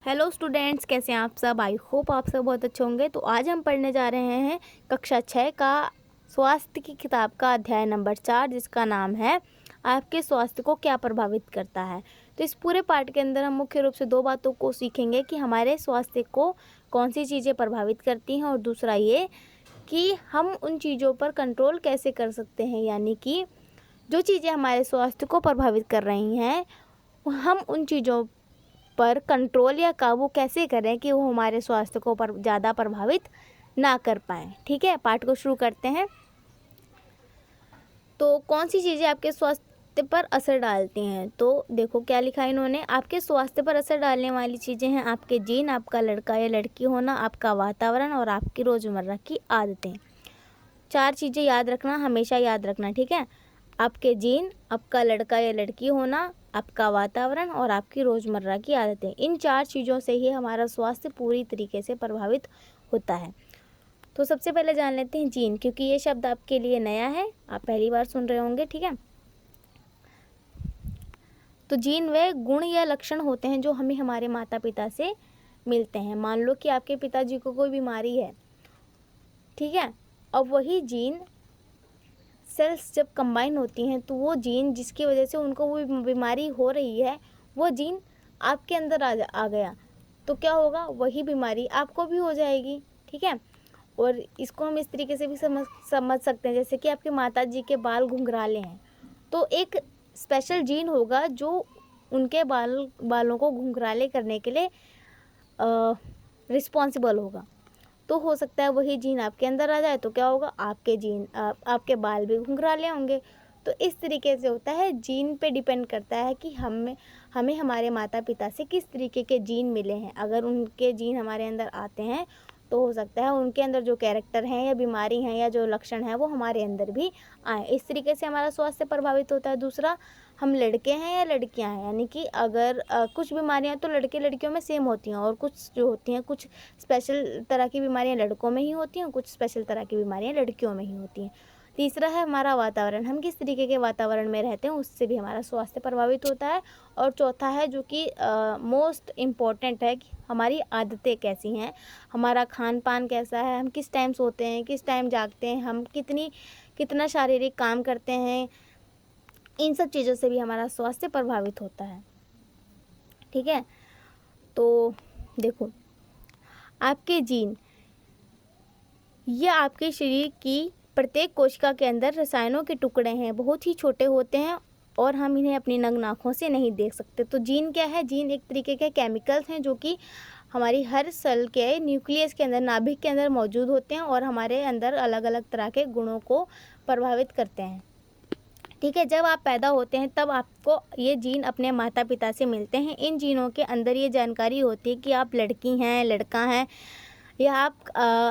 Hello students, कैसे हैं आप सब। आई होप आप सब बहुत अच्छे होंगे। तो आज हम पढ़ने जा रहे हैं कक्षा 6 का स्वास्थ्य की किताब का अध्याय नंबर 4, जिसका नाम है आपके स्वास्थ्य को क्या प्रभावित करता है। तो इस पूरे पाठ के अंदर हम मुख्य रूप से दो बातों को सीखेंगे कि हमारे स्वास्थ्य को कौन सी चीज़ें प्रभावित करती हैं, और दूसरा ये कि हम उन चीज़ों पर कंट्रोल कैसे कर सकते हैं। यानी कि जो चीज़ें हमारे स्वास्थ्य को प्रभावित कर रही हैं, हम उन चीज़ों पर कंट्रोल या काबू कैसे करें कि वो हमारे स्वास्थ्य को ज़्यादा प्रभावित ना कर पाएँ। ठीक है, पाठ को शुरू करते हैं। तो कौन सी चीज़ें आपके स्वास्थ्य पर असर डालती हैं। तो देखो क्या लिखा है इन्होंने। आपके स्वास्थ्य पर असर डालने वाली चीज़ें हैं आपके जीन, आपका लड़का या लड़की होना, आपका वातावरण और आपकी रोज़मर्रा की आदतें। 4 चीज़ें याद रखना, हमेशा याद रखना। ठीक है, आपके जीन, आपका लड़का या लड़की होना, आपका वातावरण और आपकी रोज़मर्रा की आदतें। इन 4 चीज़ों से ही हमारा स्वास्थ्य पूरी तरीके से प्रभावित होता है। तो सबसे पहले जान लेते हैं जीन, क्योंकि ये शब्द आपके लिए नया है, आप पहली बार सुन रहे होंगे। ठीक है, तो जीन वे गुण या लक्षण होते हैं जो हमें हमारे माता पिता से मिलते हैं। मान लो कि आपके पिताजी को कोई बीमारी है, ठीक है, अब वही जीन सेल्स जब कंबाइन होती हैं तो वो जीन जिसकी वजह से उनको वो बीमारी हो रही है, वो जीन आपके अंदर आ गया, तो क्या होगा, वही बीमारी आपको भी हो जाएगी। ठीक है, और इसको हम इस तरीके से भी समझ सकते हैं, जैसे कि आपके माता जी के बाल घुंघराले हैं, तो एक स्पेशल जीन होगा जो उनके बालों को घुंघराले करने के लिए रिस्पॉन्सिबल होगा। तो हो सकता है वही जीन आपके अंदर आ जाए, तो क्या होगा, आपके बाल भी घुंघराले होंगे। तो इस तरीके से होता है, जीन पे डिपेंड करता है कि हमें हमारे माता पिता से किस तरीके के जीन मिले हैं। अगर उनके जीन हमारे अंदर आते हैं तो हो सकता है उनके अंदर जो कैरेक्टर हैं या बीमारी हैं या जो लक्षण हैं वो हमारे अंदर भी आए। इस तरीके से हमारा स्वास्थ्य प्रभावित होता है। दूसरा, हम लड़के हैं या लड़कियां हैं, यानी कि अगर कुछ बीमारियां तो लड़के लड़कियों में सेम होती हैं, और कुछ जो होती हैं, कुछ स्पेशल तरह की बीमारियां लड़कों में ही होती हैं, कुछ स्पेशल तरह की बीमारियां लड़कियों में ही होती हैं। तीसरा है हमारा वातावरण, हम किस तरीके के वातावरण में रहते हैं उससे भी हमारा स्वास्थ्य प्रभावित होता है। और चौथा है जो कि मोस्ट इम्पॉर्टेंट है, कि हमारी आदतें कैसी हैं, हमारा खान पान कैसा है, हम किस टाइम सोते हैं, किस टाइम जागते हैं, हम कितना शारीरिक काम करते हैं। इन सब चीज़ों से भी हमारा स्वास्थ्य प्रभावित होता है। ठीक है, तो देखो, आपके जीन ये आपके शरीर की प्रत्येक कोशिका के अंदर रसायनों के टुकड़े हैं, बहुत ही छोटे होते हैं और हम इन्हें अपनी नग्न आँखों से नहीं देख सकते। तो जीन क्या है, जीन एक तरीके के केमिकल्स हैं जो कि हमारी हर सेल के न्यूक्लियस के अंदर, नाभिक के अंदर मौजूद होते हैं और हमारे अंदर अलग अलग तरह के गुणों को प्रभावित करते हैं। ठीक है, जब आप पैदा होते हैं तब आपको ये जीन अपने माता पिता से मिलते हैं। इन जीनों के अंदर ये जानकारी होती है कि आप लड़की हैं, लड़का हैं, या आप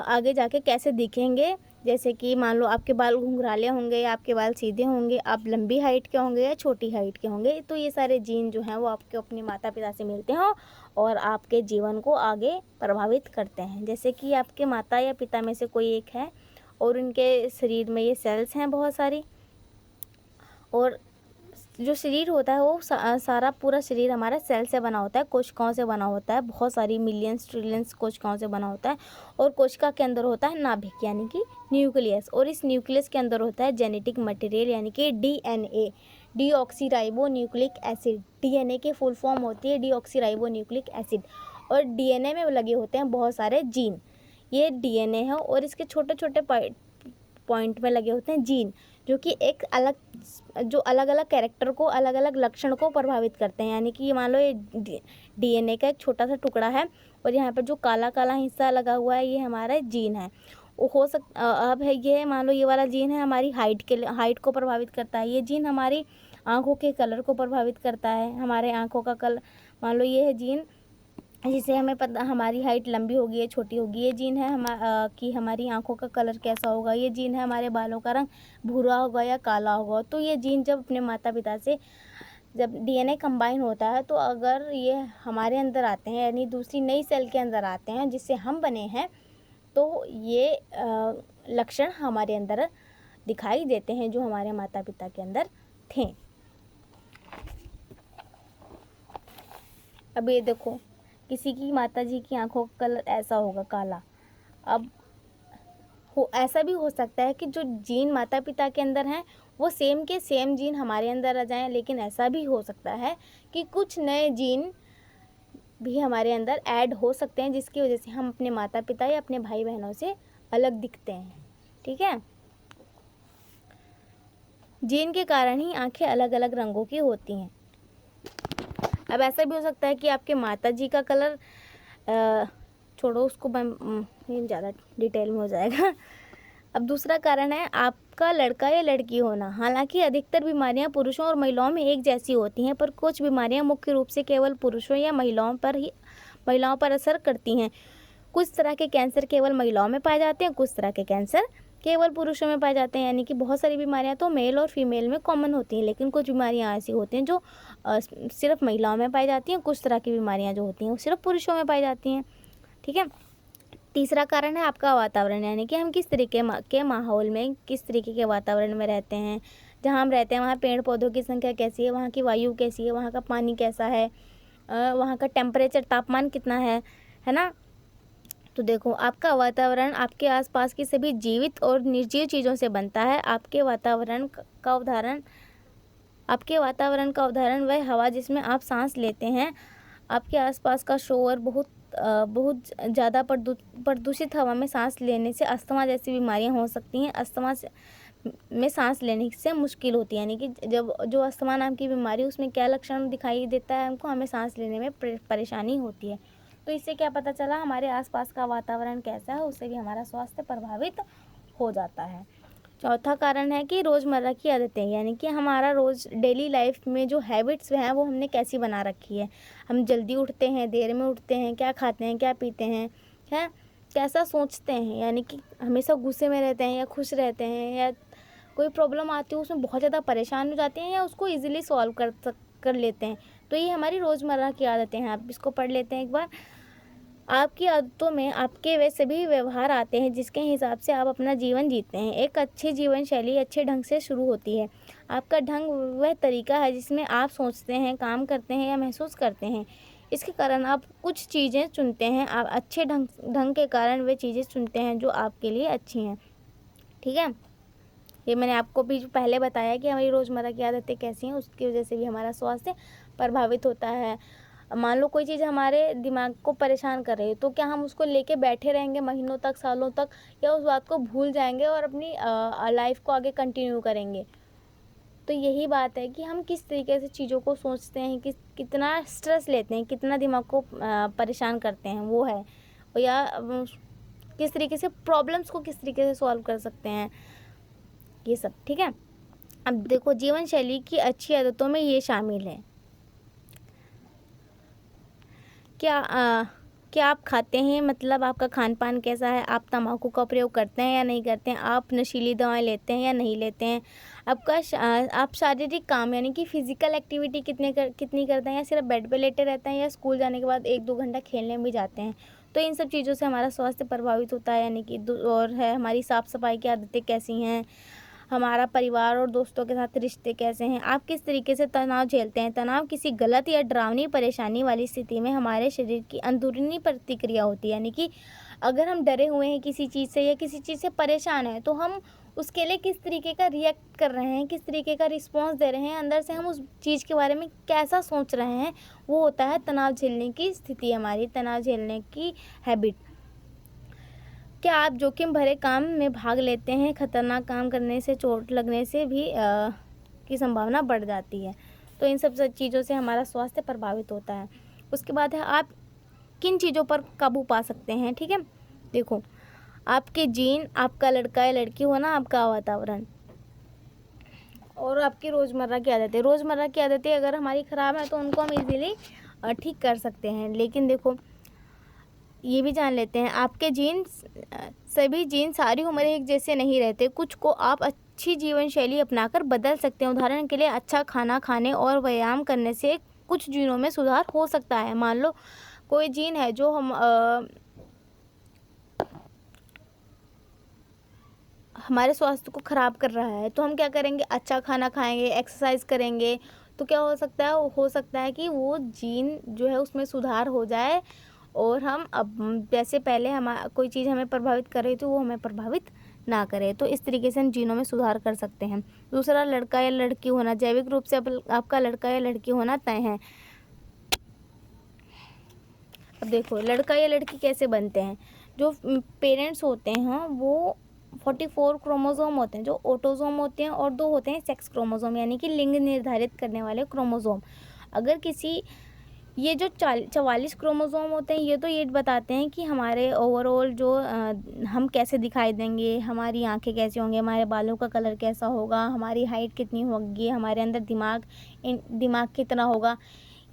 आगे जाके कैसे दिखेंगे। जैसे कि मान लो आपके बाल घुंघराले होंगे या आपके बाल सीधे होंगे, आप लंबी हाइट के होंगे या छोटी हाइट के होंगे। तो ये सारे जीन जो हैं वो आपके अपने माता पिता से मिलते हैं और आपके जीवन को आगे प्रभावित करते हैं। जैसे कि आपके माता या पिता में से कोई एक है और उनके शरीर में ये सेल्स हैं बहुत सारी, और जो शरीर होता है वो सारा पूरा शरीर हमारा सेल से बना होता है, कोशिकाओं से बना होता है, बहुत सारी मिलियंस ट्रिलियंस कोशिकाओं से बना होता है। और कोशिका के अंदर होता है नाभिक यानी कि न्यूक्लियस, और इस न्यूक्लियस के अंदर होता है जेनेटिक मटेरियल यानी कि DNA, deoxyribo nucleic acid. DNA की फुल फॉर्म होती है डीऑक्सीराइबो न्यूक्लिक एसिड, और डीएनए में लगे होते हैं बहुत सारे जीन। ये डीएनए है और इसके छोटे छोटे पॉइंट में लगे होते हैं जीन, जो कि जो अलग अलग कैरेक्टर को, अलग अलग लक्षण को प्रभावित करते हैं। यानी कि ये मान लो ये डीएनए का एक छोटा सा टुकड़ा है और यहाँ पर जो काला काला हिस्सा लगा हुआ है ये हमारा जीन है। वो अब है ये मान लो ये वाला जीन है हमारी हाइट को प्रभावित करता है। ये जीन हमारी आँखों के कलर को प्रभावित करता है, हमारे आँखों का कलर। मान लो ये है जीन जिससे हमें पता हमारी हाइट लंबी होगी या छोटी होगी। ये जीन है कि हमारी आंखों का कलर कैसा होगा। ये जीन है हमारे बालों का रंग भूरा होगा या काला होगा। तो ये जीन जब अपने माता पिता से जब डीएनए कंबाइन होता है, तो अगर ये हमारे अंदर आते हैं यानी दूसरी नई सेल के अंदर आते हैं जिससे हम बने हैं, तो ये लक्षण हमारे अंदर दिखाई देते हैं जो हमारे माता पिता के अंदर थे। अब ये देखो, किसी की माताजी की आँखों का कलर ऐसा होगा काला। अब ऐसा भी हो सकता है कि जो जीन माता पिता के अंदर हैं वो सेम के सेम जीन हमारे अंदर आ जाएं, लेकिन ऐसा भी हो सकता है कि कुछ नए जीन भी हमारे अंदर ऐड हो सकते हैं, जिसकी वजह से हम अपने माता पिता या अपने भाई बहनों से अलग दिखते हैं। ठीक है, जीन के कारण ही आंखें अलग अलग रंगों की होती हैं। अब ऐसा भी हो सकता है कि आपके माता जी का कलर छोड़ो उसको, ज़्यादा डिटेल में हो जाएगा। अब दूसरा कारण है आपका लड़का या लड़की होना। हालांकि अधिकतर बीमारियां पुरुषों और महिलाओं में एक जैसी होती हैं, पर कुछ बीमारियां मुख्य रूप से केवल पुरुषों या महिलाओं पर असर करती हैं। कुछ तरह के कैंसर केवल महिलाओं में पाए जाते हैं, कुछ तरह के कैंसर केवल पुरुषों में पाए जाते हैं। यानी कि बहुत सारी बीमारियां तो मेल और फीमेल में कॉमन होती हैं, लेकिन कुछ बीमारियां ऐसी होती हैं जो सिर्फ महिलाओं में पाई जाती हैं। कुछ तरह की बीमारियां जो होती हैं वो सिर्फ पुरुषों में पाई जाती हैं। ठीक है, तीसरा कारण है आपका वातावरण, यानी कि हम किस तरीके के माहौल में, किस तरीके के वातावरण में रहते हैं। जहाँ हम रहते हैं वहाँ पेड़ पौधों की संख्या कैसी है, वहाँ की वायु कैसी है, वहाँ का पानी कैसा है, वहाँ का टेम्परेचर, तापमान कितना है ना। तो देखो, आपका वातावरण आपके आसपास की सभी जीवित और निर्जीव चीज़ों से बनता है। आपके वातावरण का उदाहरण वह हवा जिसमें आप सांस लेते हैं। आपके आसपास का शोर, बहुत ज़्यादा प्रदूषित हवा में सांस लेने से अस्थमा जैसी बीमारियां हो सकती हैं। अस्थमा में सांस लेने से मुश्किल होती है, यानी कि जब जो अस्थमा नाम की बीमारी, उसमें क्या लक्षण दिखाई देता है हमको, हमें सांस लेने में परेशानी होती है। तो इससे क्या पता चला, हमारे आसपास का वातावरण कैसा है उससे भी हमारा स्वास्थ्य प्रभावित हो जाता है। चौथा कारण है कि रोज़मर्रा की आदतें, यानी कि हमारा रोज़ डेली लाइफ में जो हैबिट्स हैं वो हमने कैसी बना रखी है। हम जल्दी उठते हैं, देर में उठते हैं, क्या खाते हैं, क्या पीते हैं, कैसा सोचते हैं, यानी कि हमेशा गुस्से में रहते हैं या खुश रहते हैं, या कोई प्रॉब्लम आती है उसमें बहुत ज़्यादा परेशान हो जाते हैं या उसको ईजिली सॉल्व कर लेते हैं। तो ये हमारी रोज़मर्रा की आदतें हैं। आप इसको पढ़ लेते हैं एक बार। आपकी आदतों में आपके वे सभी व्यवहार आते हैं जिसके हिसाब से आप अपना जीवन जीते हैं। एक अच्छी जीवन शैली अच्छे ढंग से शुरू होती है। आपका ढंग वह तरीका है जिसमें आप सोचते हैं, काम करते हैं या महसूस करते हैं। इसके कारण आप कुछ चीज़ें चुनते हैं। आप अच्छे ढंग के कारण वे चीज़ें चुनते हैं जो आपके लिए अच्छी हैं। ठीक है, ये मैंने आपको भी पहले बताया कि हमारी रोज़मर्रा की आदतें कैसी हैं, उसकी वजह से भी हमारा स्वास्थ्य प्रभावित होता है। मान लो कोई चीज़ हमारे दिमाग को परेशान कर रही है, तो क्या हम उसको लेके बैठे रहेंगे महीनों तक, सालों तक, या उस बात को भूल जाएंगे और अपनी लाइफ को आगे कंटिन्यू करेंगे। तो यही बात है कि हम किस तरीके से चीज़ों को सोचते हैं, कितना स्ट्रेस लेते हैं, कितना दिमाग को परेशान करते हैं, वो है। या किस तरीके से प्रॉब्लम्स को किस तरीके से सॉल्व कर सकते हैं, ये सब। ठीक है, अब देखो, जीवन शैली की अच्छी आदतों में ये शामिल है। क्या आप खाते हैं, मतलब आपका खान पान कैसा है। आप तम्बाकू का प्रयोग करते हैं या नहीं करते हैं। आप नशीली दवाएं लेते हैं या नहीं लेते हैं। आप शारीरिक काम, यानी कि फिजिकल एक्टिविटी कितनी करते हैं, या सिर्फ बेड पे लेटे रहते हैं, या स्कूल जाने के बाद 1-2 घंटा खेलने भी जाते हैं। तो इन सब चीज़ों से हमारा स्वास्थ्य प्रभावित होता है। यानी कि और है हमारी साफ़ सफाई की आदतें कैसी हैं, हमारा परिवार और दोस्तों के साथ रिश्ते कैसे हैं, आप किस तरीके से तनाव झेलते हैं। तनाव किसी गलत या डरावनी परेशानी वाली स्थिति में हमारे शरीर की अंदरूनी प्रतिक्रिया होती है। यानी कि अगर हम डरे हुए हैं किसी चीज़ से या किसी चीज़ से परेशान हैं, तो हम उसके लिए किस तरीके का रिएक्ट कर रहे हैं, किस तरीके का रिस्पॉन्स दे रहे हैं, अंदर से हम उस चीज़ के बारे में कैसा सोच रहे हैं, वो होता है तनाव झेलने की स्थिति, हमारी तनाव झेलने की हैबिट। क्या आप जोखिम भरे काम में भाग लेते हैं। खतरनाक काम करने से चोट लगने से भी की संभावना बढ़ जाती है। तो इन सब चीज़ों से हमारा स्वास्थ्य प्रभावित होता है। उसके बाद है आप किन चीज़ों पर काबू पा सकते हैं। ठीक है, देखो, आपके जीन, आपका लड़का या लड़की होना, आपका वातावरण और आपकी रोज़मर्रा की आदतें। रोज़मर्रा की आदतें अगर हमारी ख़राब है तो उनको हम इजीली ठीक कर सकते हैं। लेकिन देखो, ये भी जान लेते हैं, आपके जीन्स, सभी जीन सारी उम्र एक जैसे नहीं रहते। कुछ को आप अच्छी जीवन शैली अपनाकर बदल सकते हैं। उदाहरण के लिए, अच्छा खाना खाने और व्यायाम करने से कुछ जीनों में सुधार हो सकता है। मान लो कोई जीन है जो हमारे स्वास्थ्य को ख़राब कर रहा है, तो हम क्या करेंगे, अच्छा खाना खाएंगे, एक्सरसाइज करेंगे, तो क्या हो सकता है कि वो जीन जो है उसमें सुधार हो जाए और हम अब जैसे पहले कोई चीज़ हमें प्रभावित कर रही थी वो हमें प्रभावित ना करे। तो इस तरीके से हम जीनों में सुधार कर सकते हैं। दूसरा, लड़का या लड़की होना। जैविक रूप से आपका लड़का या लड़की होना तय है। अब देखो लड़का या लड़की कैसे बनते हैं। जो पेरेंट्स होते हैं वो 44 क्रोमोसोम होते हैं जो ऑटोसोम होते हैं, और 2 होते हैं सेक्स क्रोमोसोम यानी कि लिंग निर्धारित करने वाले क्रोमोसोम। अगर किसी ये जो 44 क्रोमोसोम होते हैं, ये तो ये बताते हैं कि हमारे ओवरऑल जो हम कैसे दिखाई देंगे, हमारी आंखें कैसी होंगी, हमारे बालों का कलर कैसा होगा, हमारी हाइट कितनी होगी, हमारे अंदर दिमाग कितना होगा।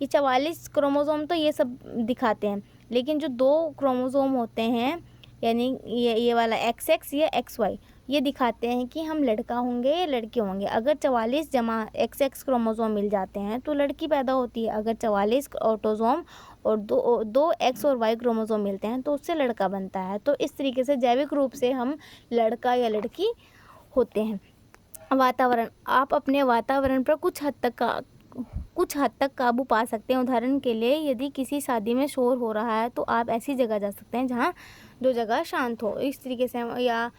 ये 44 क्रोमोसोम तो ये सब दिखाते हैं। लेकिन जो 2 क्रोमोसोम होते हैं यानी ये वाला XX या XY, ये दिखाते हैं कि हम लड़का होंगे या लड़की होंगे। अगर 44 जमा XX क्रोमोसोम मिल जाते हैं तो लड़की पैदा होती है। अगर 44 ऑटोसोम और दो X और Y क्रोमोसोम मिलते हैं तो उससे लड़का बनता है। तो इस तरीके से जैविक रूप से हम लड़का या लड़की होते हैं। वातावरण, आप अपने वातावरण पर कुछ हद तक काबू पा सकते हैं। उदाहरण के लिए यदि किसी शादी में शोर हो रहा है तो आप ऐसी जगह जा सकते हैं जो जगह शांत हो। इस तरीके से या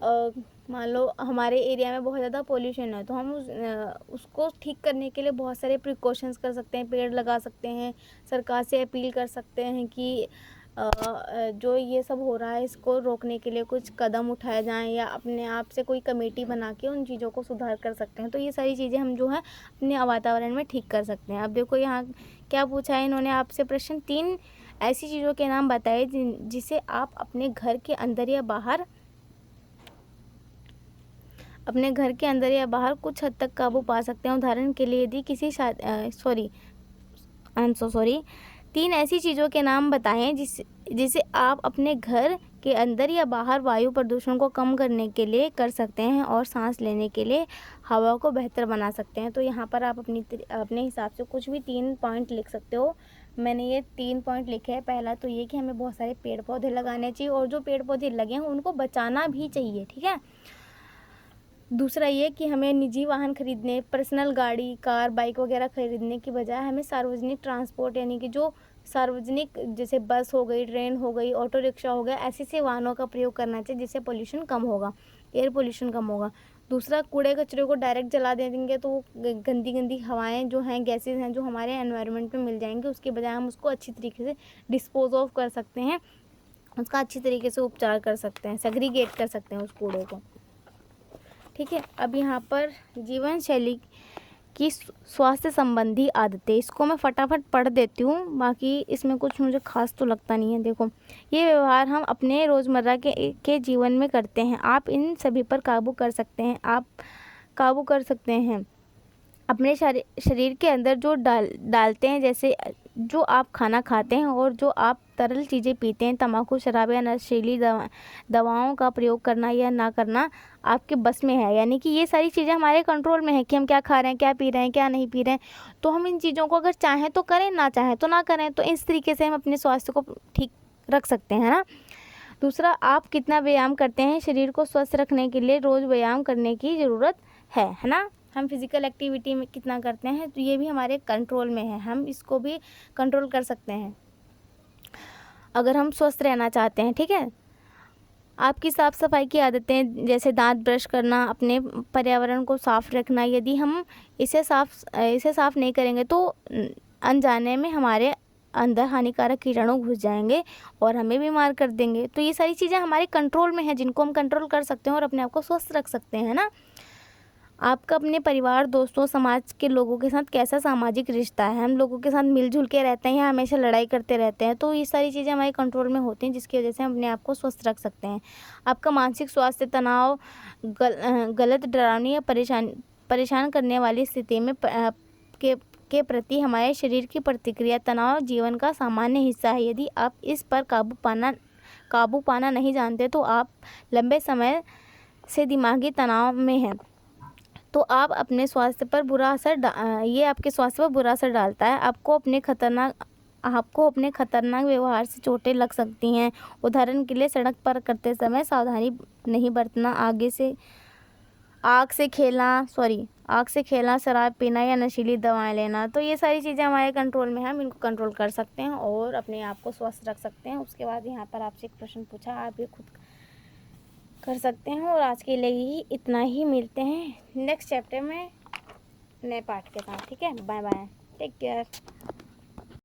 मान लो हमारे एरिया में बहुत ज़्यादा पोल्यूशन है तो हम उसको ठीक करने के लिए बहुत सारे प्रिकॉशंस कर सकते हैं, पेड़ लगा सकते हैं, सरकार से अपील कर सकते हैं कि जो ये सब हो रहा है इसको रोकने के लिए कुछ कदम उठाए जाएं, या अपने आप से कोई कमेटी बना के उन चीज़ों को सुधार कर सकते हैं। तो ये सारी चीज़ें हम जो है अपने वातावरण में ठीक कर सकते हैं। अब देखो यहाँ क्या पूछा है इन्होंने आपसे प्रश्न, 3 ऐसी चीज़ों के नाम बताए जिसे आप अपने घर के अंदर या बाहर कुछ हद तक काबू पा सकते हैं। उदाहरण के लिए यदि किसी 3 ऐसी चीज़ों के नाम बताएं जिसे आप अपने घर के अंदर या बाहर वायु प्रदूषण को कम करने के लिए कर सकते हैं और सांस लेने के लिए हवा को बेहतर बना सकते हैं। तो यहाँ पर आप अपने हिसाब से कुछ भी 3 पॉइंट लिख सकते हो। मैंने ये 3 पॉइंट लिखे हैं। पहला तो ये कि हमें बहुत सारे पेड़ पौधे लगाने चाहिए और जो पेड़ पौधे लगे हैं उनको बचाना भी चाहिए, ठीक है। दूसरा ये कि हमें निजी वाहन खरीदने, पर्सनल गाड़ी, कार, बाइक वगैरह खरीदने की बजाय हमें सार्वजनिक ट्रांसपोर्ट यानी कि जो सार्वजनिक जैसे बस हो गई, ट्रेन हो गई, ऑटो रिक्शा हो गया, ऐसे वाहनों का प्रयोग करना चाहिए जिससे पोल्यूशन कम होगा, एयर पोल्यूशन कम होगा। दूसरा, कूड़े कचरे को डायरेक्ट जला देंगे तो गंदी हवाएं जो हैं, गैसेज हैं जो हमारे एनवायरनमेंट में मिल जाएंगे, उसके बजाय हम उसको अच्छी तरीके से डिस्पोज ऑफ कर सकते हैं, उसका अच्छी तरीके से उपचार कर सकते हैं, सेग्रीगेट कर सकते हैं उस कूड़े को, ठीक है। अब यहाँ पर जीवन शैली की स्वास्थ्य संबंधी आदतें, इसको मैं फटाफट पढ़ देती हूँ, बाकी इसमें कुछ मुझे खास तो लगता नहीं है। देखो, ये व्यवहार हम अपने रोज़मर्रा के जीवन में करते हैं। आप इन सभी पर काबू कर सकते हैं। अपने शरीर के अंदर जो डालते हैं, जैसे जो आप खाना खाते हैं और जो आप तरल चीज़ें पीते हैं, तंबाकू, शराब या नशीली दवाओं का प्रयोग करना या ना करना आपके बस में है। यानी कि ये सारी चीज़ें हमारे कंट्रोल में है कि हम क्या खा रहे हैं, क्या पी रहे हैं, क्या नहीं पी रहे हैं। तो हम इन चीज़ों को अगर चाहें तो करें, ना चाहें तो ना करें। तो इस तरीके से हम अपने स्वास्थ्य को ठीक रख सकते हैं ना। दूसरा, आप कितना व्यायाम करते हैं। शरीर को स्वस्थ रखने के लिए रोज़ व्यायाम करने की ज़रूरत है ना। हम फिज़िकल एक्टिविटी में कितना करते हैं, तो ये भी हमारे कंट्रोल में है, हम इसको भी कंट्रोल कर सकते हैं अगर हम स्वस्थ रहना चाहते हैं, ठीक है। आपकी साफ़ सफाई की आदतें, जैसे दांत ब्रश करना, अपने पर्यावरण को साफ़ रखना। यदि हम इसे साफ़ नहीं करेंगे तो अनजाने में हमारे अंदर हानिकारक कीटाणु घुस जाएंगे और हमें बीमार कर देंगे। तो ये सारी चीज़ें हमारे कंट्रोल में हैं, जिनको हम कंट्रोल कर सकते हैं और अपने आप को स्वस्थ रख सकते हैं ना। आपका अपने परिवार, दोस्तों, समाज के लोगों के साथ कैसा सामाजिक रिश्ता है। हम लोगों के साथ मिलजुल के रहते हैं या हमेशा लड़ाई करते रहते हैं। तो ये सारी चीज़ें हमारे कंट्रोल में होती हैं, जिसकी वजह से हम अपने आप को स्वस्थ रख सकते हैं। आपका मानसिक स्वास्थ्य, तनाव, गलत, डरावनी या परेशान करने वाली स्थिति में के प्रति हमारे शरीर की प्रतिक्रिया, तनाव जीवन का सामान्य हिस्सा है। यदि आप इस पर काबू पाना नहीं जानते तो आप लंबे समय से दिमागी तनाव में हैं, तो आप अपने स्वास्थ्य पर बुरा असर डालता है। आपको अपने खतरनाक व्यवहार से चोटें लग सकती हैं। उदाहरण के लिए, सड़क पर करते समय सावधानी नहीं बरतना, आग से खेलना, आग से खेलना, शराब पीना या नशीली दवाएं लेना। तो ये सारी चीज़ें हमारे कंट्रोल में हैं, हम इनको कंट्रोल कर सकते हैं और अपने आप को स्वस्थ रख सकते हैं। उसके बाद यहाँ पर आपसे एक प्रश्न पूछा, आप ये खुद कर सकते हैं। और आज के लिए ही इतना ही, मिलते हैं नेक्स्ट चैप्टर में नए पार्ट के साथ। ठीक है, बाय बाय, टेक केयर।